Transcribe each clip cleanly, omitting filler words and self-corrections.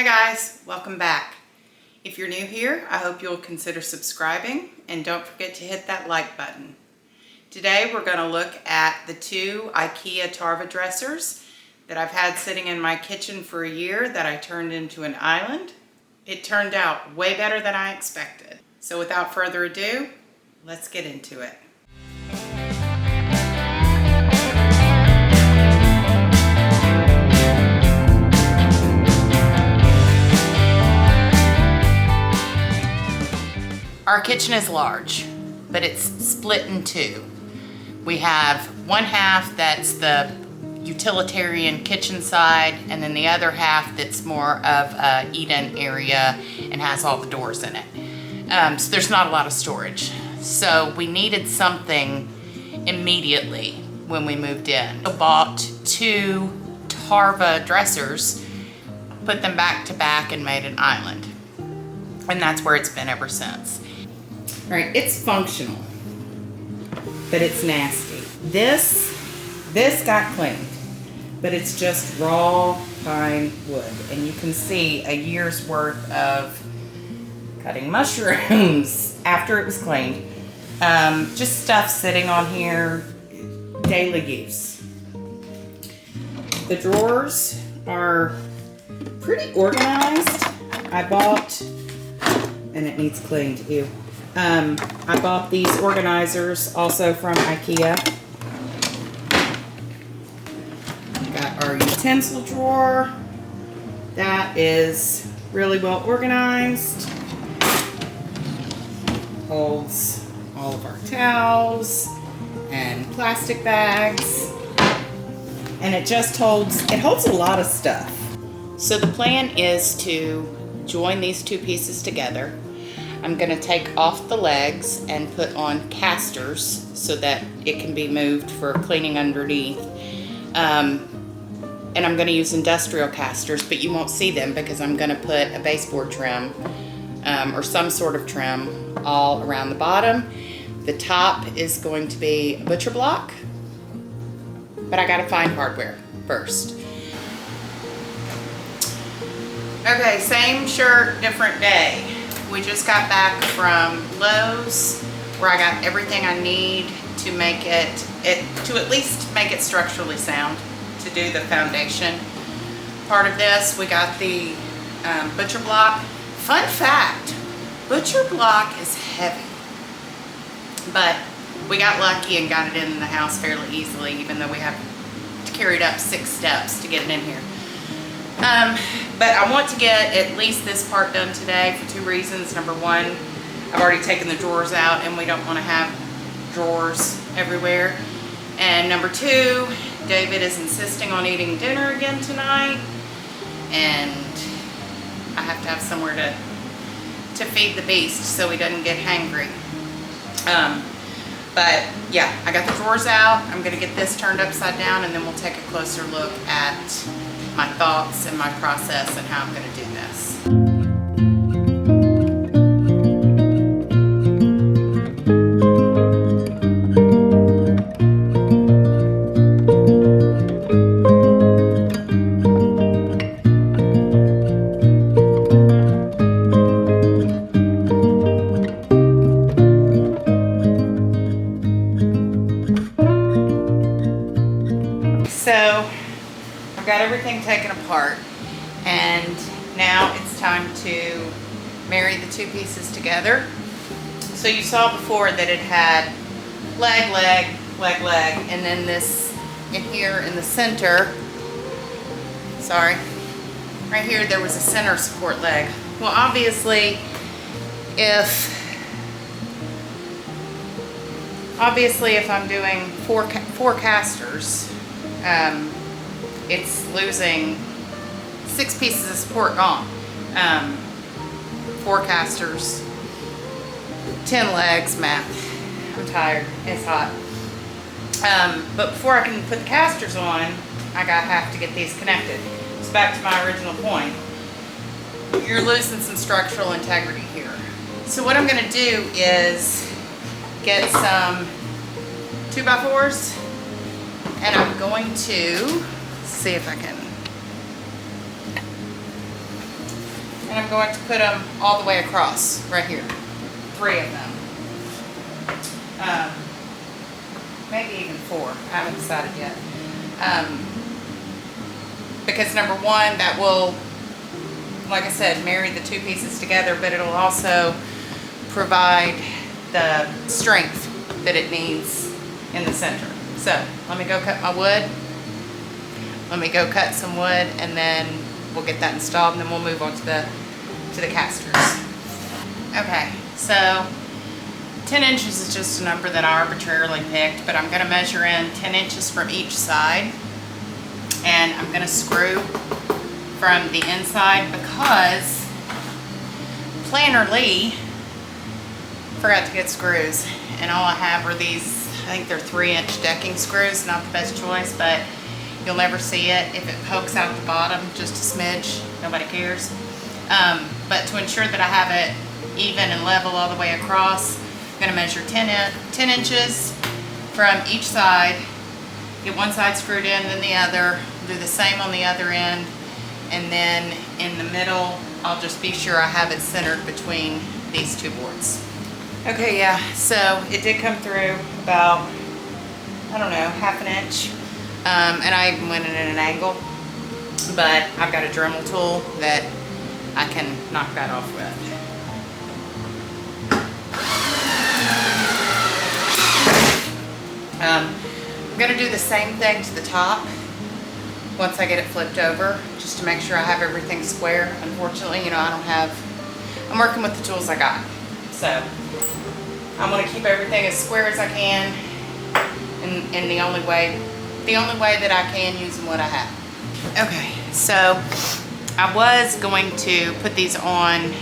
Hi guys, welcome back. If you're new here, I hope you'll consider subscribing and don't forget to hit that like button. Today we're going to look at the two IKEA Tarva dressers that I've had sitting in my kitchen for a year that I turned into an island. It turned out way better than I expected. So without further ado, let's get into it. Our kitchen is large, but it's split in two. We have one half that's the utilitarian kitchen side, and then the other half that's more of a eat-in area and has all the doors in it. So there's not a lot of storage. So we needed something immediately when we moved in. I bought two Tarva dressers, put them back to back and made an island. And that's where it's been ever since. All right, it's functional, but it's nasty. This got cleaned, but it's just raw pine wood. And you can see a year's worth of cutting mushrooms after it was cleaned. Just stuff sitting on here, daily use. The drawers are pretty organized. I bought, and it needs cleaned too. I bought these organizers also from IKEA. Got our utensil drawer. That is really well organized. Holds all of our towels and plastic bags. And it just holds a lot of stuff. So the plan is to join these two pieces together. I'm going to take off the legs and put on casters so that it can be moved for cleaning underneath. And I'm going to use industrial casters, but you won't see them because I'm going to put a baseboard trim or some sort of trim all around the bottom. The top is going to be a butcher block, but I got to find hardware first. Okay, same shirt, different day. We just got back from Lowe's where I got everything I need to make to at least make it structurally sound, to do the foundation part of this. We got the butcher block. Fun fact, butcher block is heavy, but we got lucky and got it in the house fairly easily, even though we have to carry it up 6 steps to get it in here. But I want to get at least this part done today for 2 reasons. Number one, I've already taken the drawers out and we don't want to have drawers everywhere. And number 2, David is insisting on eating dinner again tonight, and I have to have somewhere to feed the beast so he doesn't get hangry. But yeah, I got the drawers out. I'm going to get this turned upside down, and then we'll take a closer look at my thoughts and my process and how I'm going to do this. So I've got everything taken apart, and now it's time to marry the two pieces together. So you saw before that it had leg, leg, leg, leg, and then this in here in the center, sorry, right here there was a center support leg. Well, obviously if I'm doing four casters, it's losing 6 pieces of support gone. 4 casters, 10 legs, math. I'm tired, it's hot. But before I can put the casters on, I have to get these connected. So back to my original point. You're losing some structural integrity here. So what I'm gonna do is get some 2x4s, and I'm going to see if I can And I'm going to put them all the way across, right here. 3 of them. Maybe even 4. I haven't decided yet. Because number one, that will, like I said, marry the 2 pieces together, but it'll also provide the strength that it needs in the center. So let me go cut my wood. Let me go cut some wood, and then we'll get that installed, and then we'll move on to the casters. Okay, so 10 inches is just a number that I arbitrarily picked, but I'm going to measure in 10 inches from each side, and I'm going to screw from the inside because Planner Lee forgot to get screws, and all I have are these, I think they're 3-inch decking screws. Not the best choice, but you'll never see it. If it pokes out the bottom just a smidge, nobody cares. But to ensure that I have it even and level all the way across, I'm going to measure 10 inches from each side, get one side screwed in, then the other, do the same on the other end, and then in the middle, I'll just be sure I have it centered between these 2 boards. Okay, yeah, so it did come through about, I don't know, ½ an inch. And I even went in at an angle, but I've got a Dremel tool that I can knock that off with. I'm going to do the same thing to the top once I get it flipped over, just to make sure I have everything square. Unfortunately, you know, I'm working with the tools I got. So I'm going to keep everything as square as I can, in the only way that I can using what I have. Okay, so I was going to put these on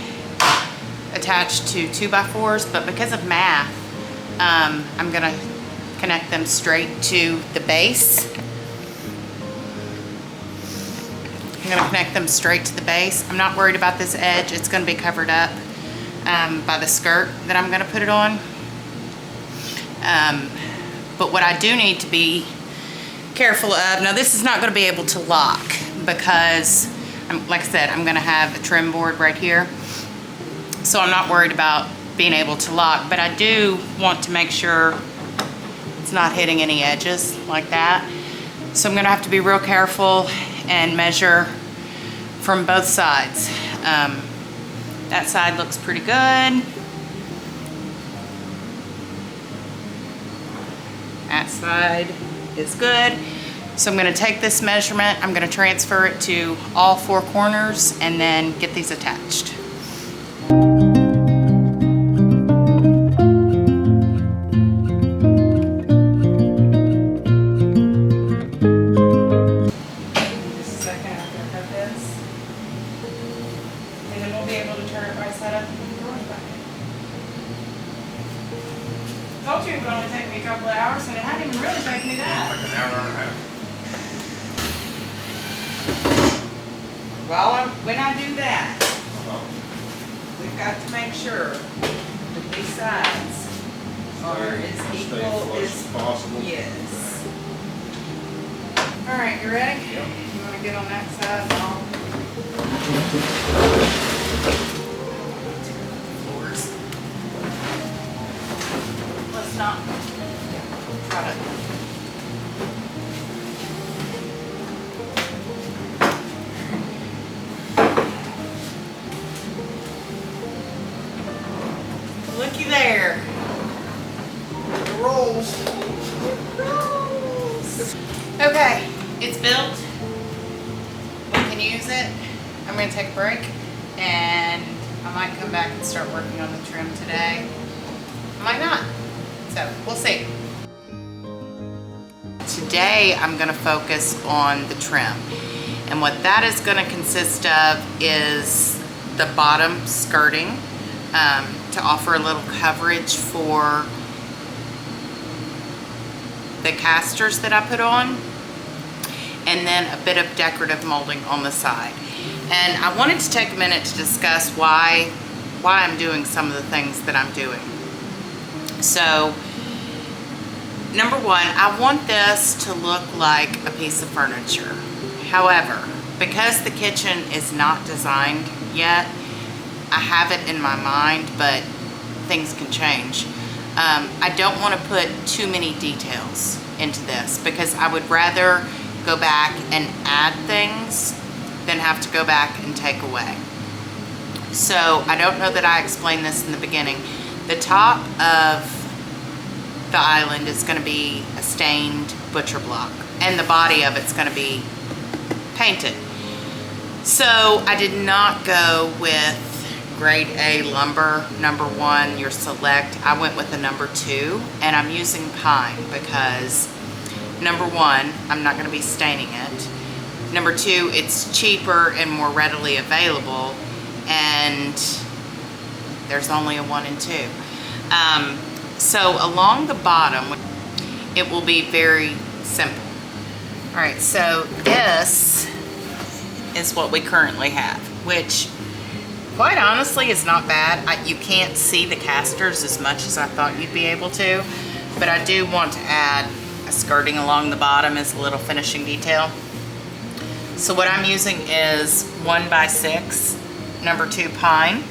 attached to 2x4s, but because of math, I'm gonna connect them straight to the base. I'm gonna connect them straight to the base. I'm not worried about this edge. It's gonna be covered up by the skirt that I'm gonna put it on. But what I do need to be careful of, now this is not going to be able to lock because, like I said, I'm going to have a trim board right here. So I'm not worried about being able to lock, but I do want to make sure it's not hitting any edges like that. So I'm going to have to be real careful and measure from both sides. That side looks pretty good. That side is good. So I'm going to take this measurement, I'm going to transfer it to all 4 corners, and then get these attached. Just a second after I cut this. And then we'll be able to turn it right side up and put the drawers back in. I told you it would only take me a couple of hours, and it hadn't even really taken me that. Like an hour and a half. Well, when I do that, we've got to make sure that these sides are as equal as possible. Yes. All right, you ready? Yep. You want to get on that side? Floors. Let's not try to. Looky there. The rolls. Okay, it's built. We can use it. I'm going to take a break, and I might come back and start working on the trim today. I might not. So we'll see. Today I'm going to focus on the trim, and what that is going to consist of is the bottom skirting, to offer a little coverage for the casters that I put on, and then a bit of decorative molding on the side. And I wanted to take a minute to discuss why I'm doing some of the things that I'm doing. So, number one, I want this to look like a piece of furniture. However, because the kitchen is not designed yet, I have it in my mind, but things can change. I don't want to put too many details into this because I would rather go back and add things than have to go back and take away. So I don't know that I explained this in the beginning. The top of the island is going to be a stained butcher block, and the body of it's going to be painted. So I did not go with grade A lumber, number 1, your select. I went with a number 2, and I'm using pine because number 1, I'm not going to be staining it. Number 2, it's cheaper and more readily available, and there's only a 1 and 2. So along the bottom, it will be very simple. All right, so this is what we currently have, which quite honestly is not bad. You can't see the casters as much as I thought you'd be able to, but I do want to add a skirting along the bottom as a little finishing detail. So what I'm using is 1x6, number 2 pine.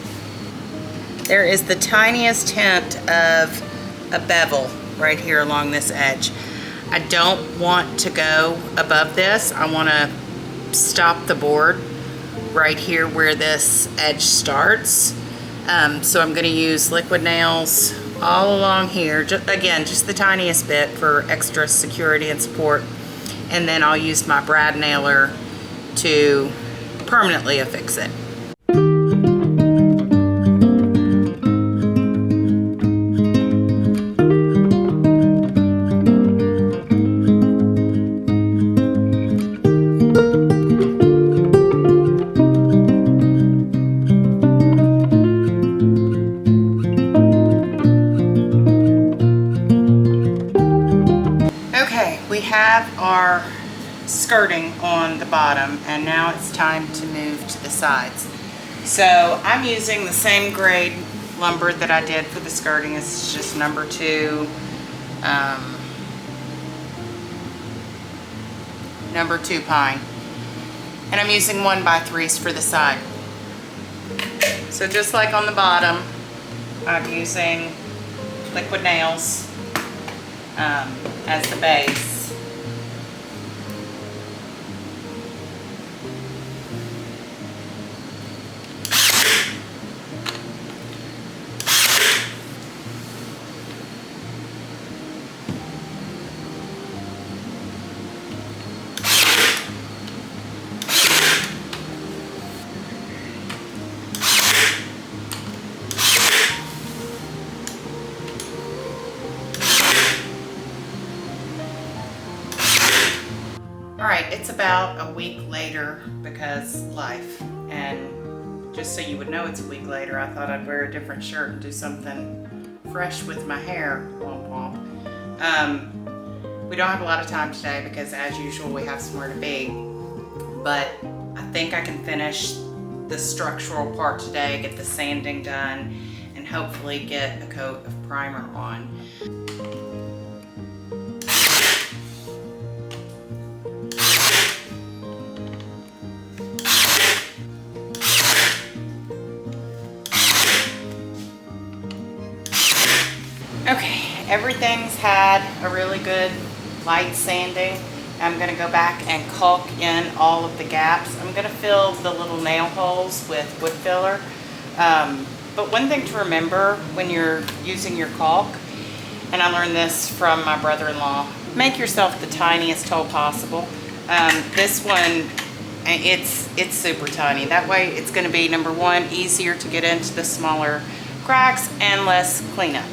There is the tiniest hint of a bevel right here along this edge. I don't want to go above this. I want to stop the board right here where this edge starts. So I'm going to use liquid nails all along here. Again, just the tiniest bit for extra security and support. And then I'll use my brad nailer to permanently affix it. We have our skirting on the bottom, and now it's time to move to the sides. So I'm using the same grade lumber that I did for the skirting. It's just number 2, number 2 pine, and I'm using 1x3s for the side. So just like on the bottom, I'm using liquid nails as the base. Alright, it's about a week later because life, and just so you would know it's a week later, I thought I'd wear a different shirt and do something fresh with my hair. Womp womp. We don't have a lot of time today because as usual we have somewhere to be, but I think I can finish the structural part today, get the sanding done, and hopefully get a coat of primer on. Okay, everything's had a really good light sanding. I'm going to go back and caulk in all of the gaps. I'm going to fill the little nail holes with wood filler. But one thing to remember when you're using your caulk, and I learned this from my brother-in-law, make yourself the tiniest hole possible. This one, it's super tiny. That way it's going to be, number 1, easier to get into the smaller cracks and less cleanup.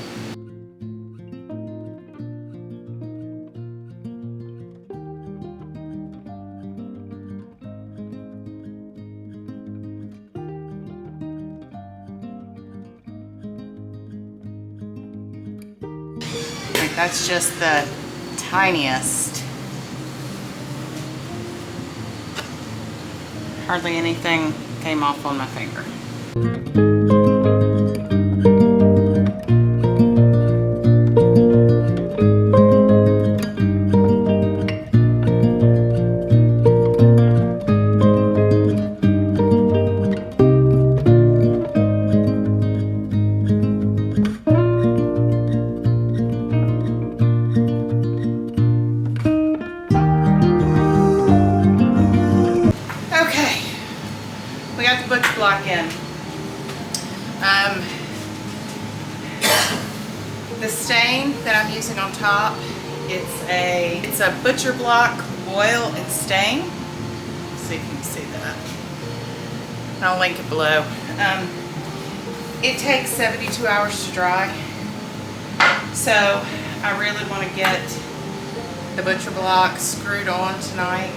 That's just the tiniest. Hardly anything came off on my finger. we got the butcher block in. The stain that I'm using on top, it's a butcher block oil and stain. Let's see if you can see that. I'll link it below. It takes 72 hours to dry, so I really want to get the butcher block screwed on tonight,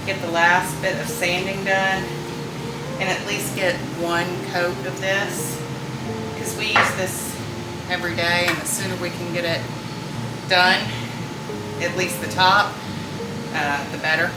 get the last bit of sanding done, and at least get one coat of this, because we use this every day, and the sooner we can get it done, at least the top, the better.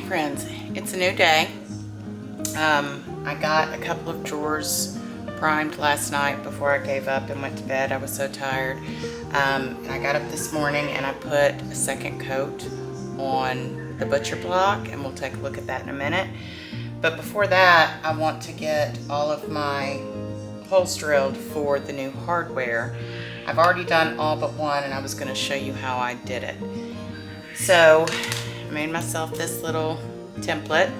Friends, it's a new day. I got a couple of drawers primed last night before I gave up and went to bed. I was so tired. And I got up this morning and I put a second coat on the butcher block, and we'll take a look at that in a minute. But before that, I want to get all of my holes drilled for the new hardware. I've already done all but one, and I was going to show you how I did it. So I made myself this little template.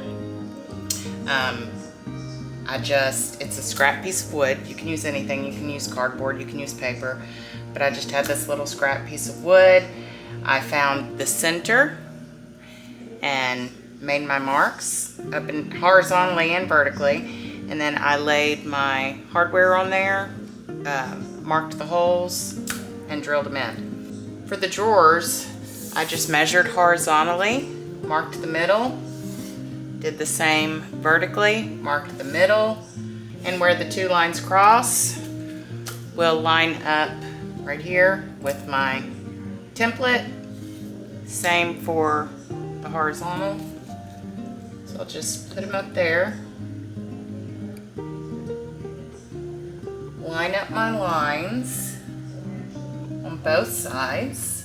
It's a scrap piece of wood. You can use anything. You can use cardboard, you can use paper, but I just had this little scrap piece of wood. I found the center and made my marks up in horizontally and vertically, and then I laid my hardware on there, marked the holes, and drilled them in. For the drawers, I just measured horizontally, marked the middle, did the same vertically, marked the middle, and where the two lines cross will line up right here with my template. Same for the horizontal. So I'll just put them up there. Line up my lines on both sides.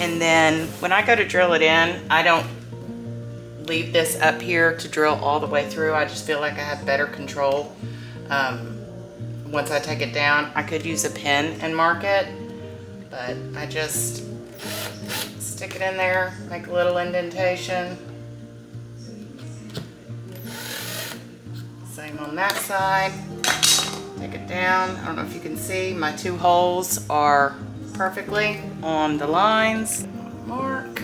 And then when I go to drill it in, I don't leave this up here to drill all the way through. I just feel like I have better control once I take it down. I could use a pin and mark it, but I just stick it in there, make a little indentation. Same on that side. Take it down. I don't know if you can see, my two holes are perfectly on the lines. Mark.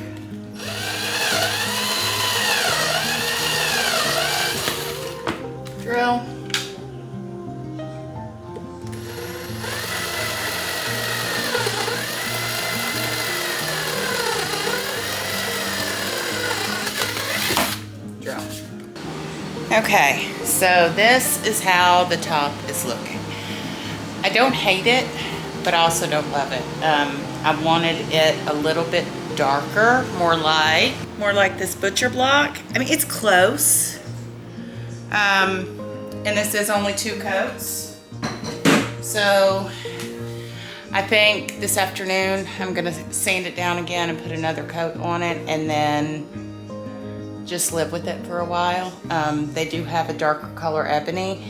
Drill. Drill. Okay, so this is how the top is looking. I don't hate it, but I also don't love it. I wanted it a little bit darker, more like this butcher block. I mean, it's close. And this is only 2 coats. So I think this afternoon I'm gonna sand it down again and put another coat on it and then just live with it for a while. They do have a darker color ebony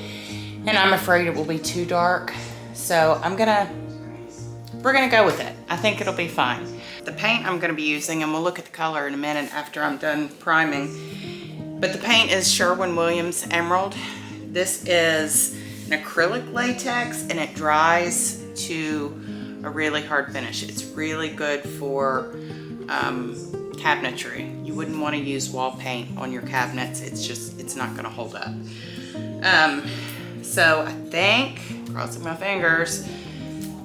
and I'm afraid it will be too dark. So we're gonna go with it. I think it'll be fine. The paint I'm gonna be using, and we'll look at the color in a minute after I'm done priming, but the paint is Sherwin-Williams Emerald. This is an acrylic latex and it dries to a really hard finish. It's really good for cabinetry. You wouldn't want to use wall paint on your cabinets. It's not going to hold up. So I think, crossing my fingers,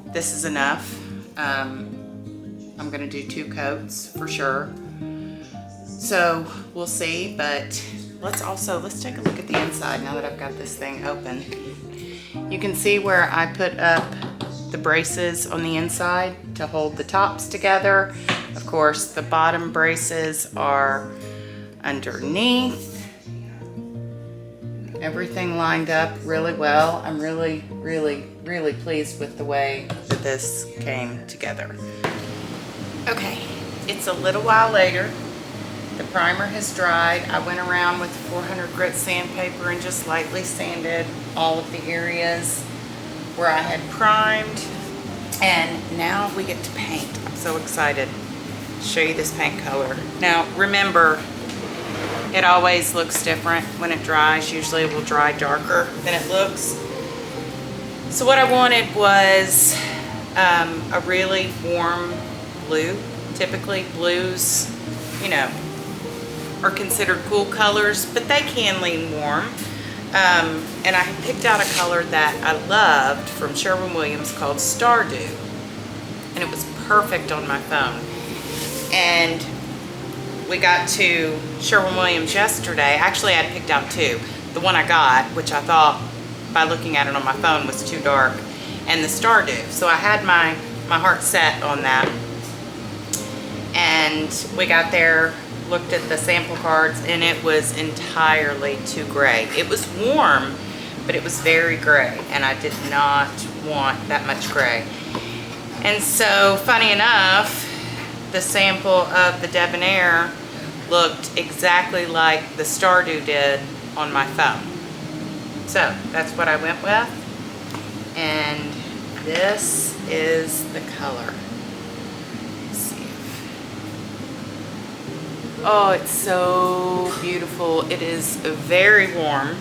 this is enough. I'm going to do 2 coats for sure. So we'll see, but let's take a look at the inside now that I've got this thing open. You can see where I put up the braces on the inside to hold the tops together. Of course, the bottom braces are underneath. Everything lined up really well. I'm really pleased with the way that this came together. Okay, it's a little while later. The primer has dried. I went around with 400 grit sandpaper and just lightly sanded all of the areas where I had primed. And now we get to paint. I'm so excited to show you this paint color. Now remember, it always looks different when it dries. Usually it will dry darker than it looks. So what I wanted was a really warm blue. Typically blues, you know, are considered cool colors, but they can lean warm. And I picked out a color that I loved from Sherwin-Williams called Stardew. And it was perfect on my phone. And we got to Sherwin-Williams yesterday. Actually, I picked out 2. The one I got, which I thought by looking at it on my phone was too dark, and the Stardew. So I had my heart set on that. And we got there, looked at the sample cards, and it was entirely too gray. It was warm, but it was very gray, and I did not want that much gray. And so, funny enough, the sample of the Debonair looked exactly like the Stardew did on my phone. So that's what I went with, and this is the color. Oh, it's so beautiful. It is very warm.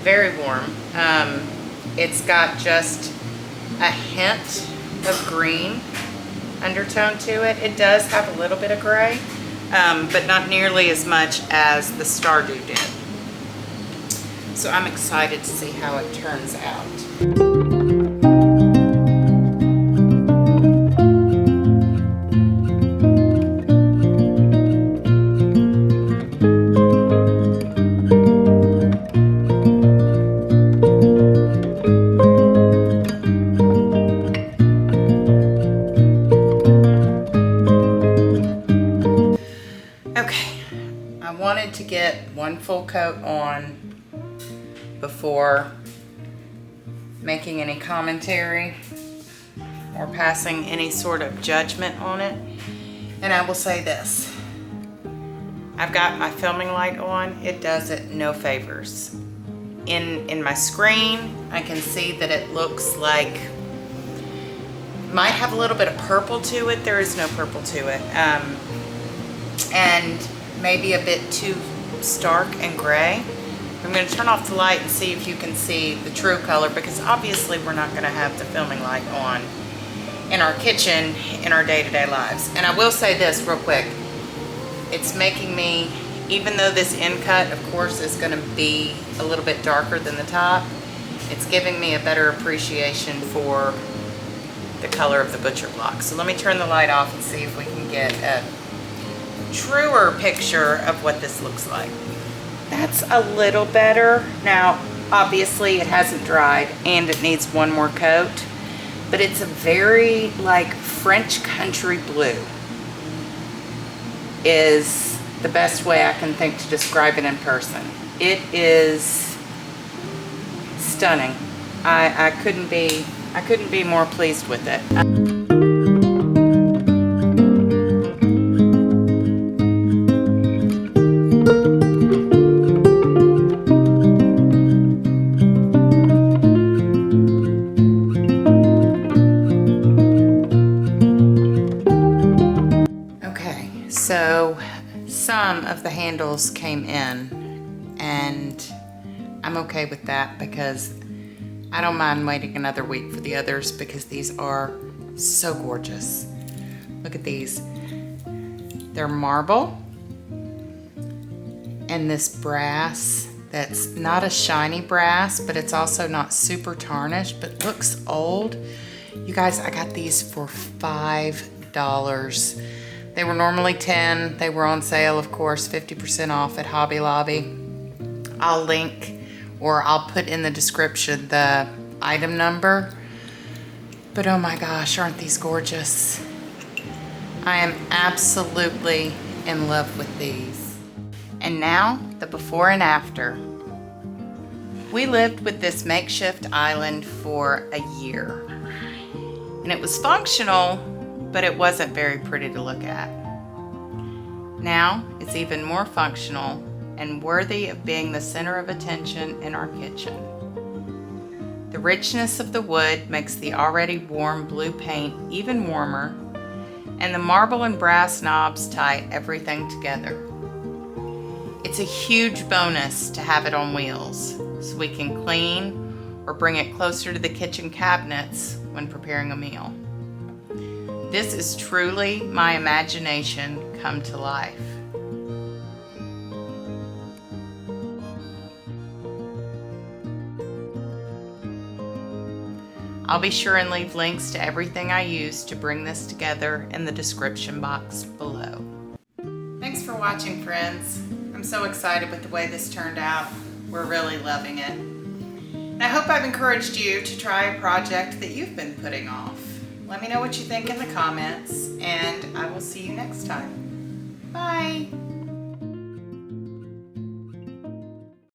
Very warm. It's got just a hint of green undertone to it. It does have a little bit of gray, but not nearly as much as the Stardew did. So I'm excited to see how it turns out. To get one full coat on before making any commentary or passing any sort of judgment on it. And I will say this, I've got my filming light on. It does it no favors. In my screen, I can see that it looks like, might have a little bit of purple to it. There is no purple to it. And maybe a bit too stark and gray. I'm going to turn off the light and see if you can see the true color, because obviously we're not going to have the filming light on in our kitchen in our day-to-day lives. And I will say this real quick, it's making me, even though this end cut of course is going to be a little bit darker than the top, it's giving me a better appreciation for the color of the butcher block. So let me turn the light off and see if we can get a truer picture of what this looks like. That's a little better. Now obviously it hasn't dried and it needs one more coat, but it's a very like French country blue is the best way I can think to describe it in person. It is stunning. I I couldn't be more pleased with it. Okay, so some of the handles came in, and I'm okay with that because I don't mind waiting another week for the others because these are so gorgeous. Look at these. They're marble and this brass that's not a shiny brass, but it's also not super tarnished, but looks old. You guys, I got these for $5. They were normally $10. They were on sale, of course, 50% off at Hobby Lobby. I'll link, or I'll put in the description the item number. But oh my gosh, aren't these gorgeous? I am absolutely in love with these. And now, the before and after. We lived with this makeshift island for a year. And it was functional, but it wasn't very pretty to look at. Now, it's even more functional and worthy of being the center of attention in our kitchen. The richness of the wood makes the already warm blue paint even warmer, and the marble and brass knobs tie everything together. It's a huge bonus to have it on wheels, so we can clean or bring it closer to the kitchen cabinets when preparing a meal. This is truly my imagination come to life. I'll be sure and leave links to everything I used to bring this together in the description box below. Thanks for watching, friends. I'm so excited with the way this turned out. We're really loving it. And I hope I've encouraged you to try a project that you've been putting off. Let me know what you think in the comments, and I will see you next time. Bye.